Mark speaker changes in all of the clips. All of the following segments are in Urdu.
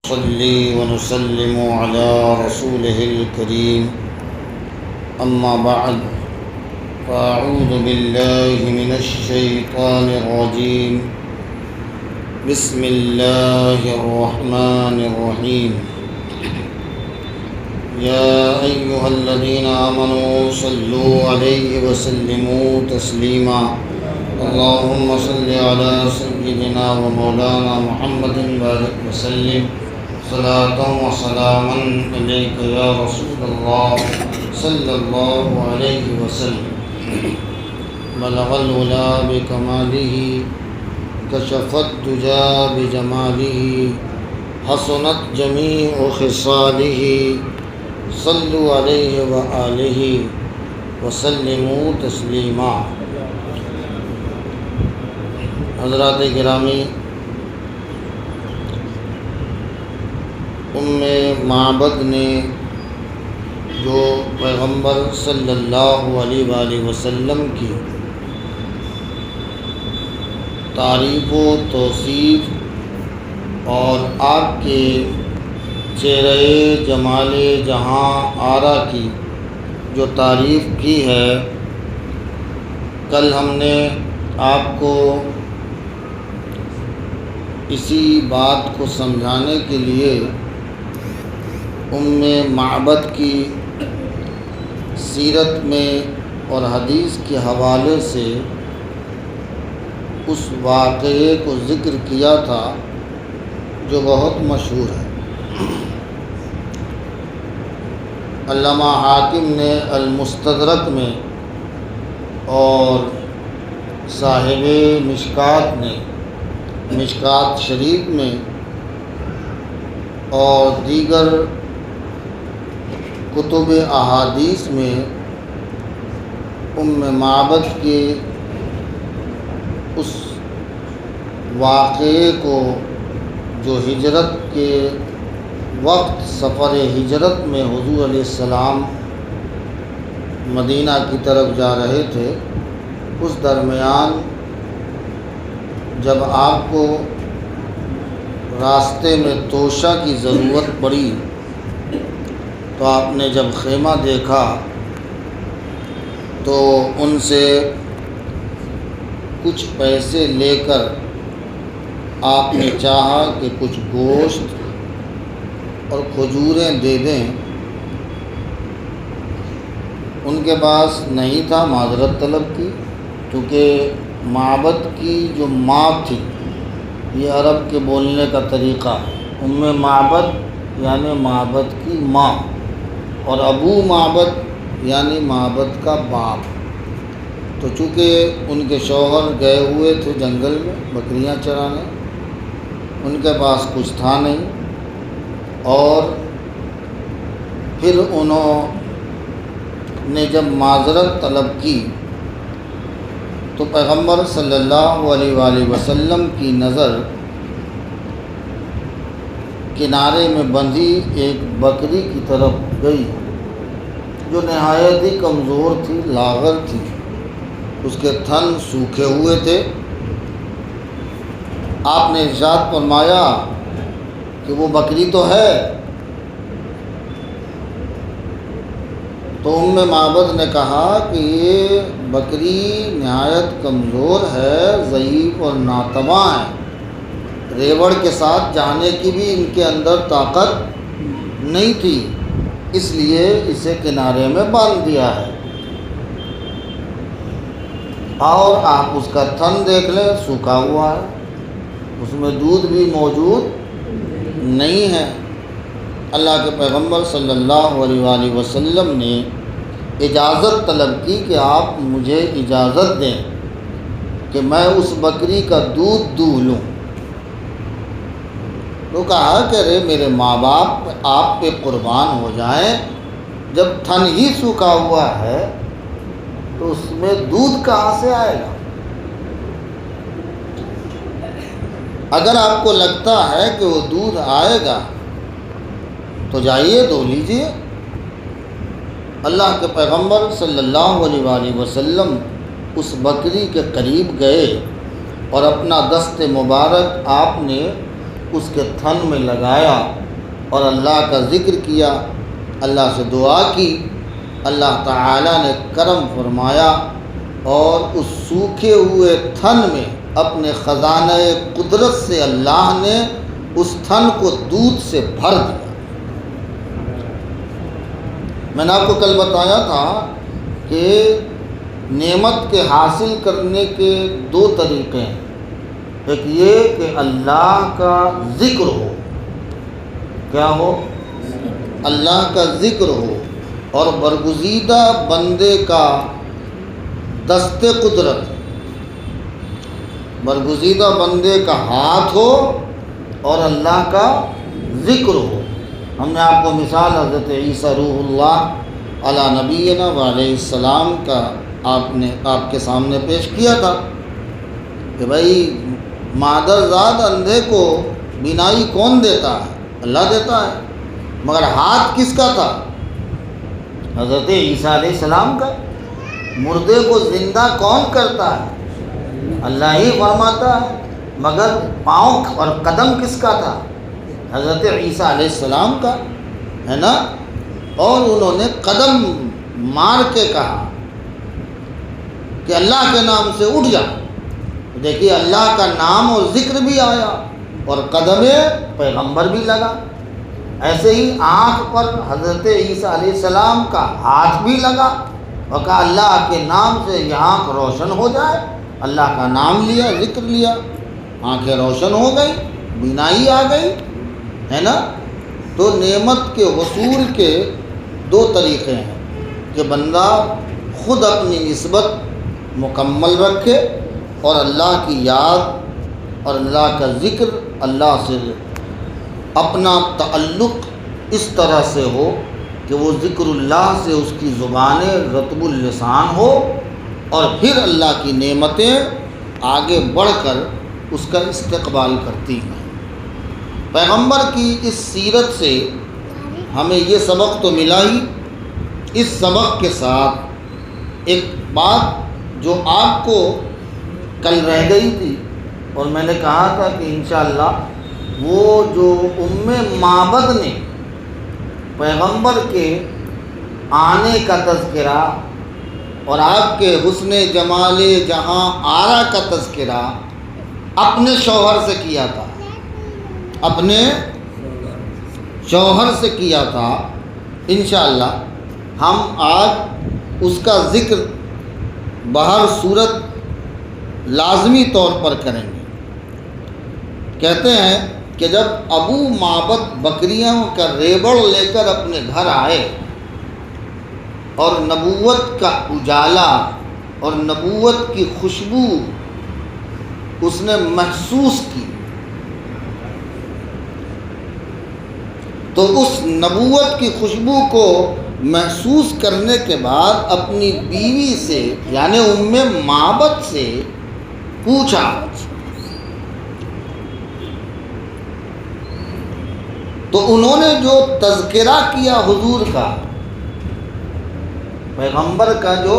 Speaker 1: نصلي ونسلم على رسوله الكريم أما بعد فأعوذ بالله من الشيطان الرجيم بسم الله الرحمن الرحيم يا أيها الذين آمنوا صلوا عليه وسلموا تسليما اللهم صل على سيدنا ومولانا محمد وبارك وسلم صلاة وسلاما عليك يا رسول الله صلى الله عليه وسلم بلغ العلا بكماله كشف الدجى بجماله حسنت جميع خصاله صلوا عليه وآله وسلموا تسلیما۔ حضرات گرامی، معبد نے جو پیغمبر صلی اللہ علیہ وآلہ وسلم کی تعریف و توصیف اور آپ کے چہرے جمال جہاں آرا کی جو تعریف کی ہے، کل ہم نے آپ کو اسی بات کو سمجھانے کے لیے معبد کی سیرت میں اور حدیث کے حوالے سے اس واقعے کو ذکر کیا تھا جو بہت مشہور ہے۔ علامہ حاکم نے المستدرک میں اور صاحب مشکات نے مشکات شریف میں اور دیگر کتب احادیث میں معبد کے اس واقعے کو جو ہجرت کے وقت سفر ہجرت میں حضور علیہ السلام مدینہ کی طرف جا رہے تھے، اس درمیان جب آپ کو راستے میں توشہ کی ضرورت پڑی تو آپ نے جب خیمہ دیکھا تو ان سے کچھ پیسے لے کر آپ نے چاہا کہ کچھ گوشت اور کھجوریں دے دیں۔ ان کے پاس نہیں تھا، معذرت طلب کی، کیونکہ معبد کی جو ماں تھی، یہ عرب کے بولنے کا طریقہ ہے، معبد یعنی معبد کی ماں، اور ابو معبد یعنی معبد کا باپ۔ تو چونکہ ان کے شوہر گئے ہوئے تھے جنگل میں بکریاں چرانے، ان کے پاس کچھ تھا نہیں، اور پھر انہوں نے جب معذرت طلب کی تو پیغمبر صلی اللہ علیہ وآلہ وسلم کی نظر کنارے میں بندھی ایک بکری کی طرف گئی جو نہایت ہی کمزور تھی، لاغر تھی، اس کے تھن سوکھے ہوئے تھے۔ آپ نے ارشاد فرمایا کہ وہ بکری تو ہے، تو معبد نے کہا کہ یہ بکری نہایت کمزور ہے، ضعیف اور ناتواں ہے، ریوڑ کے ساتھ جانے کی بھی ان کے اندر طاقت نہیں تھی، اس لیے اسے کنارے میں باندھ دیا ہے، اور آپ اس کا تھن دیکھ لیں، سوکھا ہوا ہے، اس میں دودھ بھی موجود نہیں ہے۔ اللہ کے پیغمبر صلی اللہ علیہ وآلہ وسلم نے اجازت طلب کی کہ آپ مجھے اجازت دیں کہ میں اس بکری کا دودھ دو لوں۔ تو کہا کہ ارے میرے ماں باپ آپ پہ قربان ہو جائیں، جب تھن ہی سوکھا ہوا ہے تو اس میں دودھ کہاں سے آئے گا؟ اگر آپ کو لگتا ہے کہ وہ دودھ آئے گا تو جائیے دو لیجئے۔ اللہ کے پیغمبر صلی اللہ علیہ وآلہ وسلم اس بکری کے قریب گئے اور اپنا دست مبارک آپ نے اس کے تھن میں لگایا اور اللہ کا ذکر کیا، اللہ سے دعا کی، اللہ تعالیٰ نے کرم فرمایا اور اس سوکھے ہوئے تھن میں اپنے خزانہ قدرت سے اللہ نے اس تھن کو دودھ سے بھر دیا۔ میں نے آپ کو کل بتایا تھا کہ نعمت کے حاصل کرنے کے دو طریقے ہیں، ایک یہ کہ اللہ کا ذکر ہو، کیا ہو؟ اللہ کا ذکر ہو، اور برگزیدہ بندے کا دست قدرت، برگزیدہ بندے کا ہاتھ ہو اور اللہ کا ذکر ہو۔ ہم نے آپ کو مثال حضرت عیسیٰ روح اللہ علی نبینا وعلیہ السلام کا آپ کے سامنے پیش کیا تھا کہ بھائی مادرزاد اندھے کو بینائی کون دیتا ہے؟ اللہ دیتا ہے، مگر ہاتھ کس کا تھا؟ حضرت عیسیٰ علیہ السلام کا۔ مردے کو زندہ کون کرتا ہے؟ اللہ ہی فرماتا ہے، مگر پاؤں اور قدم کس کا تھا؟ حضرت عیسیٰ علیہ السلام کا، ہے نا؟ اور انہوں نے قدم مار کے کہا کہ اللہ کے نام سے اٹھ جا۔ دیکھیے اللہ کا نام اور ذکر بھی آیا اور قدم پیغمبر بھی لگا۔ ایسے ہی آنکھ پر حضرت عیسیٰ علیہ السلام کا ہاتھ بھی لگا اور کہا اللہ کے نام سے یہ آنکھ روشن ہو جائے۔ اللہ کا نام لیا، ذکر لیا، آنکھیں روشن ہو گئی، بینائی آ گئی، ہے نا؟ تو نعمت کے حصول کے دو طریقے ہیں کہ بندہ خود اپنی نسبت مکمل رکھے اور اللہ کی یاد اور اللہ کا ذکر، اللہ سے اپنا تعلق اس طرح سے ہو کہ وہ ذکر اللہ سے اس کی زبان رطب اللسان ہو، اور پھر اللہ کی نعمتیں آگے بڑھ کر اس کا استقبال کرتی ہیں۔ پیغمبر کی اس سیرت سے ہمیں یہ سبق تو ملا ہی، اس سبق کے ساتھ ایک بات جو آپ کو کل رہ گئی تھی اور میں نے کہا تھا کہ انشاءاللہ وہ جو معبد نے پیغمبر کے آنے کا تذکرہ اور آپ کے حسن جمال جہاں آرا کا تذکرہ اپنے شوہر سے کیا تھا، اپنے شوہر سے کیا تھا، انشاءاللہ ہم آج اس کا ذکر بہر صورت لازمی طور پر کریں گے۔ کہتے ہیں کہ جب ابو معبد بکریوں کا ریبڑ لے کر اپنے گھر آئے اور نبوت کا اجالا اور نبوت کی خوشبو اس نے محسوس کی، تو اس نبوت کی خوشبو کو محسوس کرنے کے بعد اپنی بیوی سے یعنی معبد سے پوچھا، تو انہوں نے جو تذکرہ کیا حضور کا، پیغمبر کا جو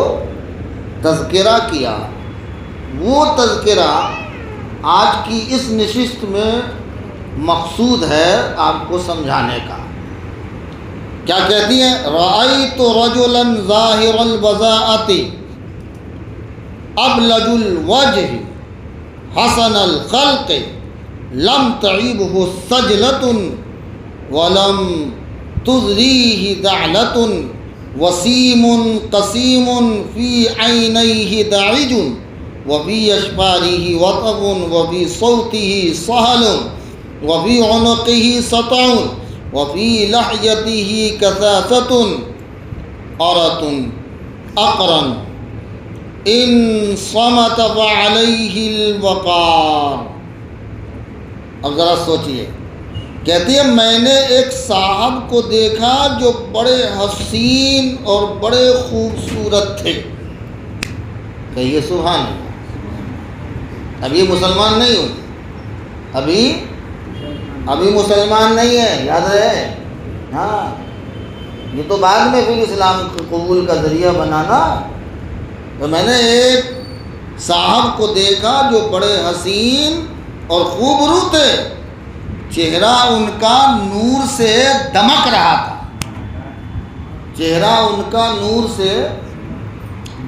Speaker 1: تذکرہ کیا، وہ تذکرہ آج کی اس نشست میں مقصود ہے آپ کو سمجھانے کا۔ کیا کہتی ہیں؟ رأیت رجلا ظاہر البضاعۃ ابلج الوجہ حسن الخلق لم تعبہ سجلۃ ولم تزریہ دعلۃ وسیم قسیم فی عینیہ داعج وفی اشفارہ وطب وفی صوتہ صہل وفی عنقہ سطع وفی لحیتہ کثافۃ عرۃ اقرن ان صمت فعلیہ الوقار۔ اب ذرا سوچئے، کہتی ہے میں نے ایک صاحب کو دیکھا جو بڑے حسین اور بڑے خوبصورت تھے۔ کہیے سبحان اللہ۔ ابھی مسلمان نہیں ہوئی، ابھی مسلمان نہیں ہے، یاد رہے، ہاں یہ تو بعد میں پھر اسلام قبول کا ذریعہ بنانا۔ تو میں نے ایک صاحب کو دیکھا جو بڑے حسین اور خوبرو تھے، چہرہ ان کا نور سے دمک رہا تھا، چہرہ ان کا نور سے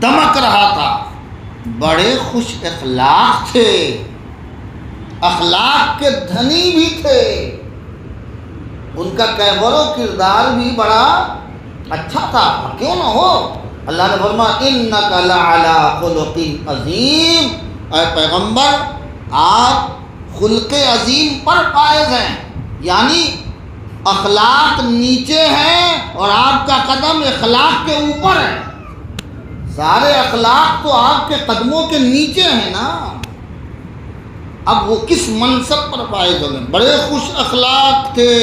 Speaker 1: دمک رہا تھا، بڑے خوش اخلاق تھے، اخلاق کے دھنی بھی تھے، ان کا کیفر و کردار بھی بڑا اچھا تھا، کیوں نہ ہو؟ اللہ نے فرمایا انک لعلی خلق عظیم، اے پیغمبر آپ خلق عظیم پر فائز ہیں، یعنی اخلاق نیچے ہیں اور آپ کا قدم اخلاق کے اوپر ہے، سارے اخلاق تو آپ کے قدموں کے نیچے ہیں نا، اب وہ کس منصب پر فائز ہو گئے؟ بڑے خوش اخلاق تھے،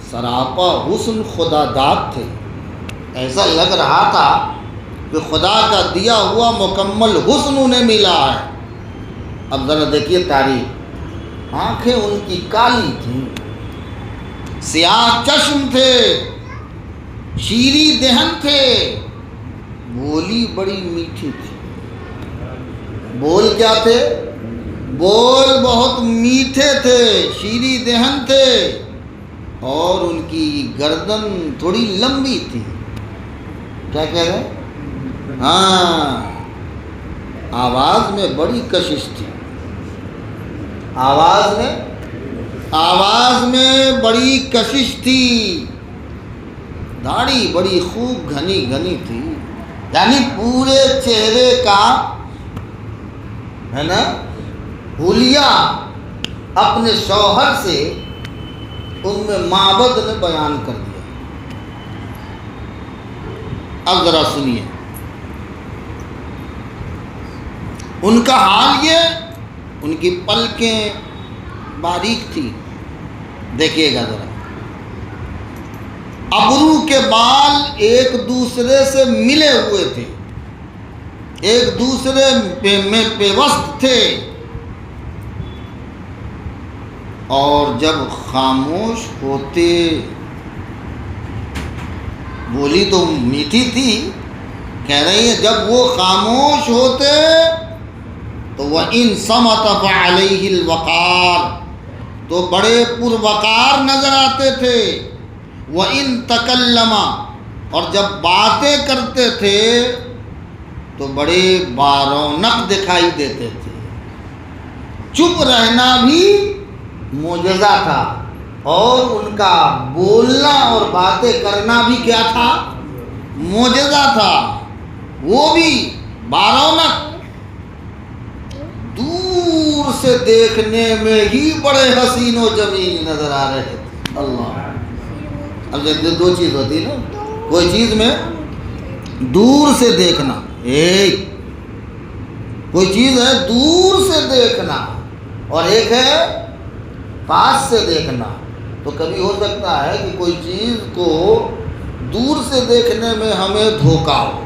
Speaker 1: سراپا حسن خدا داد تھے، ایسا لگ رہا تھا کہ خدا کا دیا ہوا مکمل حسن انہیں ملا ہے۔ اب ذرا دیکھیے تاریخ، آنکھیں ان کی کالی تھیں، سیاہ چشم تھے، شیریں دہن تھے، بولی بڑی میٹھی تھی، بول کیا تھے؟ بول بہت میٹھے تھے، شیریں دہن تھے، اور ان کی گردن تھوڑی لمبی تھی، کیا کہہ رہے ہیں؟ ہاں، آواز میں بڑی کشش تھی، آواز میں بڑی کشش تھی، داڑھی بڑی خوب گھنی گھنی تھی، یعنی پورے چہرے کا ہے نا حلیہ اپنے شوہر سے معبد نے بیان کر دیا۔ اب ذرا سنیے، ان کا حال یہ، ان کی پلکیں باریک تھی، دیکھیے گا ذرا، ابرو کے بال ایک دوسرے سے ملے ہوئے تھے، ایک دوسرے میں پیوست تھے، اور جب خاموش ہوتے، بولی تو میٹھی تھی، کہہ رہی ہے جب وہ خاموش ہوتے تو وَإِن صَمَتَ فَعَلَيْهِ الْوَقَارُ، تو بڑے پروقار نظر آتے تھے، وَإِن تَكَلَّمَ، اور جب باتیں کرتے تھے تو بڑے بارونق دکھائی دیتے تھے، چپ رہنا بھی معجزہ تھا، اور ان کا بولنا اور باتیں کرنا بھی کیا تھا؟ معجزہ تھا، وہ بھی بارونق، دور سے دیکھنے میں ہی بڑے حسین و جمیل نظر آ رہے تھے۔ اللہ، اب جب دو چیز ہوتی ہے نا، کوئی چیز میں دور سے دیکھنا، ایک کوئی چیز ہے دور سے دیکھنا، اور ایک ہے پاس سے دیکھنا، تو کبھی ہو سکتا ہے کہ کوئی چیز کو دور سے دیکھنے میں ہمیں دھوکا ہو،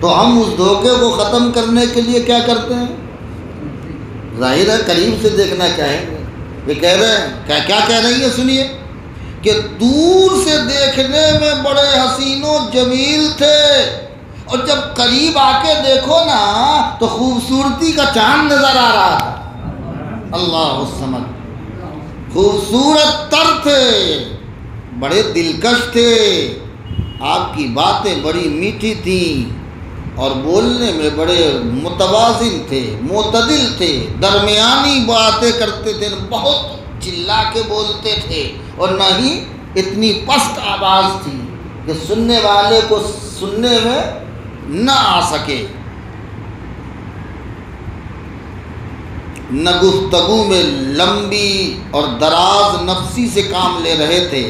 Speaker 1: تو ہم اس دھوکے کو ختم کرنے کے لیے کیا کرتے ہیں؟ ظاہر ہے قریب سے دیکھنا چاہیں گے، یہ کہہ رہے ہیں کیا کہہ رہی ہے؟ سنیے کہ دور سے دیکھنے میں بڑے حسین و جمیل تھے، اور جب قریب آ کے دیکھو نا تو خوبصورتی کا چاند نظر آ رہا تھا۔ اللہ الصمد، خوبصورت تر تھے، بڑے دلکش تھے، آپ کی باتیں بڑی میٹھی تھیں، اور بولنے میں بڑے متوازن تھے، معتدل تھے، درمیانی باتیں کرتے تھے، بہت چلا کے بولتے تھے، اور نہ ہی اتنی پست آواز تھی کہ سننے والے کو سننے میں نہ آ سکے، نہ گفتگو میں لمبی اور دراز نفسی سے کام لے رہے تھے،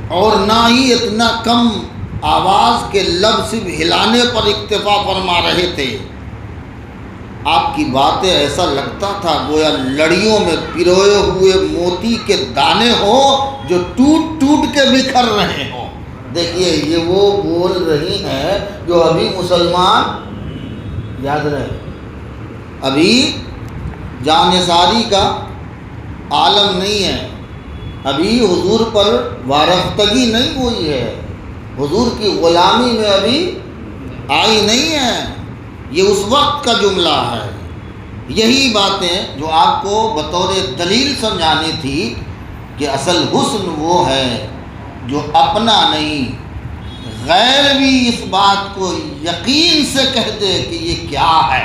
Speaker 1: اور نہ ہی اتنا کم آواز کے لب صرف ہلانے پر اکتفا فرما رہے تھے۔ آپ کی باتیں ایسا لگتا تھا گویا لڑیوں میں پروئے ہوئے موتی کے دانے ہوں جو ٹوٹ ٹوٹ کے بکھر رہے ہوں۔ دیکھیے یہ وہ بول رہی ہیں جو ابھی مسلمان، یاد رہے، ابھی جانثاری کا عالم نہیں ہے، ابھی حضور پر وارفتگی نہیں ہوئی ہے، حضور کی غلامی میں ابھی آئی نہیں ہے، یہ اس وقت کا جملہ ہے، یہی باتیں جو آپ کو بطور دلیل سمجھانی تھی کہ اصل حسن وہ ہے جو اپنا نہیں غیر بھی اس بات کو یقین سے کہہ دے کہ یہ کیا ہے۔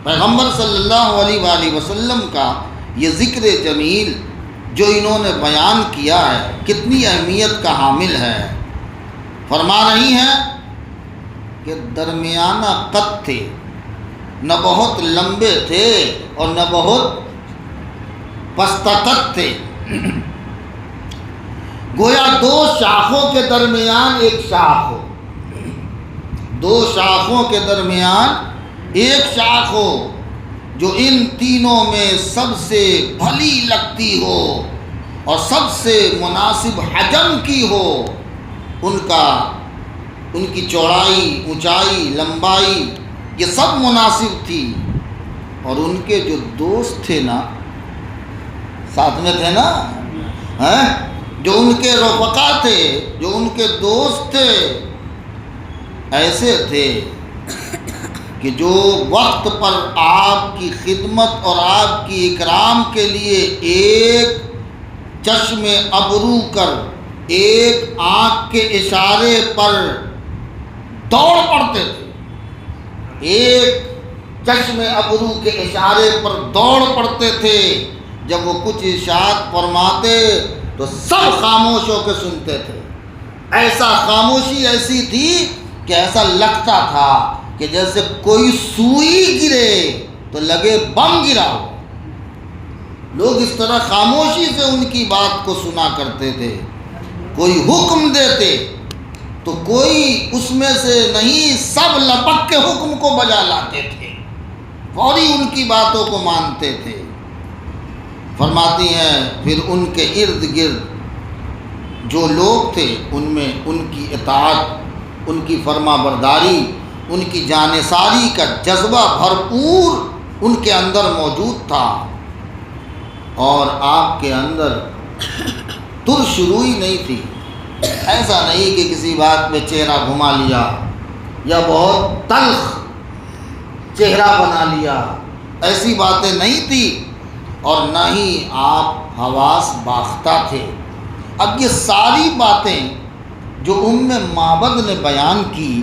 Speaker 1: پیغمبر صلی اللہ علیہ وآلہ وسلم کا یہ ذکر جمیل جو انہوں نے بیان کیا ہے کتنی اہمیت کا حامل ہے۔ فرما رہی ہیں کہ درمیانہ قد تھے، نہ بہت لمبے تھے اور نہ بہت پست قد تھے، گویا دو شاخوں کے درمیان ایک شاخ ہو، دو شاخوں کے درمیان ایک شاخ ہو جو ان تینوں میں سب سے بھلی لگتی ہو اور سب سے مناسب حجم کی ہو۔ ان کی چوڑائی، اونچائی، لمبائی یہ سب مناسب تھی، اور ان کے جو دوست تھے نا، ساتھ میں تھے نا، جو ان کے رفقا تھے، جو ان کے دوست تھے، ایسے تھے کہ جو وقت پر آپ کی خدمت اور آپ کی اکرام کے لیے ایک چشم ابرو کر، ایک آنکھ کے اشارے پر دوڑ پڑتے تھے، ایک چشم ابرو کے اشارے پر دوڑ پڑتے تھے۔ جب وہ کچھ ارشاد فرماتے تو سب خاموش ہو کے سنتے تھے۔ ایسا خاموشی ایسی تھی کہ ایسا لگتا تھا کہ جیسے کوئی سوئی گرے تو لگے بم گرا ہو۔ لوگ اس طرح خاموشی سے ان کی بات کو سنا کرتے تھے۔ کوئی حکم دیتے تو کوئی اس میں سے نہیں، سب لپک کے حکم کو بجا لاتے تھے، فوری ان کی باتوں کو مانتے تھے۔ فرماتی ہیں پھر ان کے ارد گرد جو لوگ تھے ان میں ان کی اطاعت، ان کی فرما برداری، ان کی جانثاری کا جذبہ بھرپور ان کے اندر موجود تھا، اور آپ کے اندر ترش روئی نہیں تھی۔ ایسا نہیں کہ کسی بات میں چہرہ گھما لیا یا بہت تلخ چہرہ بنا لیا، ایسی باتیں نہیں تھی، اور نہ ہی آپ حواس باختہ تھے۔ اب یہ ساری باتیں جو معبد نے بیان کی،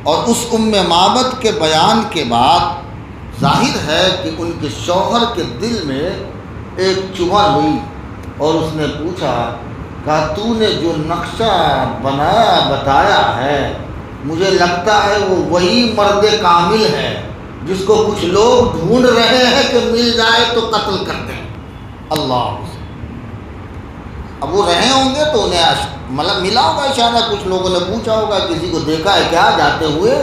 Speaker 1: اور اس معبد کے بیان کے بعد ظاہر ہے کہ ان کے شوہر کے دل میں ایک چبھن ہوئی، اور اس نے پوچھا، کہا تو نے جو نقشہ بنایا بتایا ہے، مجھے لگتا ہے وہ وہی مرد کامل ہے جس کو کچھ لوگ ڈھونڈ رہے ہیں کہ مل جائے تو قتل کرتے ہیں۔ اللہ، اب وہ رہے ہوں گے تو انہیں مطلب ملا ہوگا اشارہ، کچھ لوگوں نے پوچھا ہوگا کسی کو دیکھا ہے کیا جاتے ہوئے۔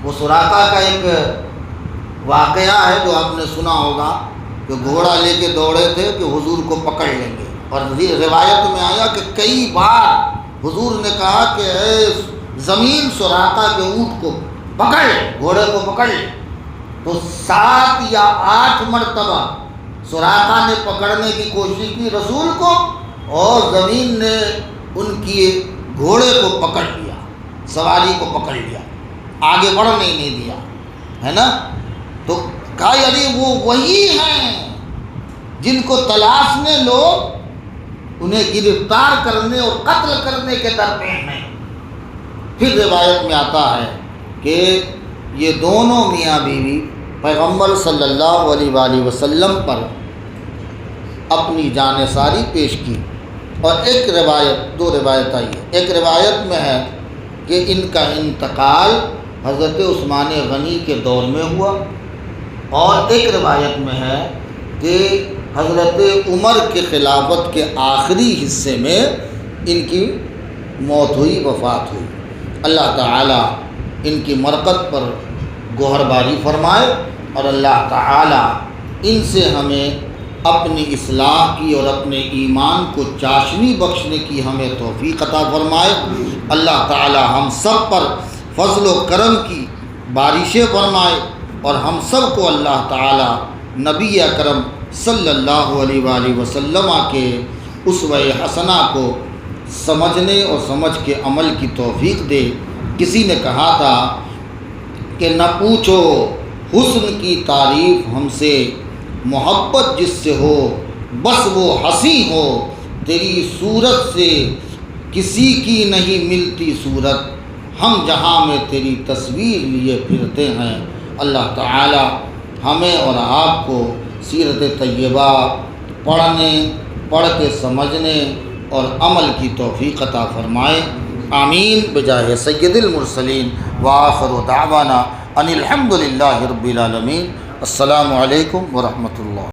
Speaker 1: وہ سراقہ کا ایک واقعہ ہے جو آپ نے سنا ہوگا کہ گھوڑا لے کے دوڑے تھے کہ حضور کو پکڑ لیں گے، اور روایت میں آیا کہ کئی بار حضور نے کہا کہ اے زمین سراقہ کے اونٹ کو پکڑ، گھوڑے کو پکڑ، تو 7 یا 8 مرتبہ سراقہ نے پکڑنے کی کوشش کی رسول کو، اور زمین نے ان کی گھوڑے کو پکڑ لیا، سواری کو پکڑ لیا، آگے بڑھنے ہی نہیں دیا، ہے نا۔ تو کہا یعنی وہ وہی ہیں جن کو تلاشنے لوگ انہیں گرفتار کرنے اور قتل کرنے کے درمیان ہیں۔ پھر روایت میں آتا ہے کہ یہ دونوں میاں بیوی پیغمبر صلی اللہ علیہ وآلہ وسلم پر اپنی جانثاری پیش کی، اور ایک روایت، 2 روایت آئی ہے، ایک روایت میں ہے کہ ان کا انتقال حضرت عثمان غنی کے دور میں ہوا، اور ایک روایت میں ہے کہ حضرت عمر کے خلافت کے آخری حصے میں ان کی موت ہوئی، وفات ہوئی۔ اللہ تعالیٰ ان کی مرقد پر گوہر باری فرمائے، اور اللہ تعالیٰ ان سے ہمیں اپنی اصلاح کی اور اپنے ایمان کو چاشنی بخشنے کی ہمیں توفیق عطا فرمائے۔ اللہ تعالیٰ ہم سب پر فضل و کرم کی بارشیں فرمائے، اور ہم سب کو اللہ تعالیٰ نبی اکرم صلی اللہ علیہ وآلہ وسلم کے اسوہ حسنہ کو سمجھنے اور سمجھ کے عمل کی توفیق دے۔ کسی نے کہا تھا کہ نہ پوچھو حسن کی تعریف ہم سے محبت جس سے ہو بس وہ ہنسی ہو، تیری صورت سے کسی کی نہیں ملتی صورت، ہم جہاں میں تیری تصویر لیے پھرتے ہیں۔ اللہ تعالی ہمیں اور آپ کو سیرت طیبہ پڑھنے، پڑھ کے سمجھنے اور عمل کی توفیق عطا فرمائے، آمین بجاہ سید المرسلین وآخر دعوانا ان الحمد للہ رب العالمین۔ السلام علیکم ورحمۃ اللہ۔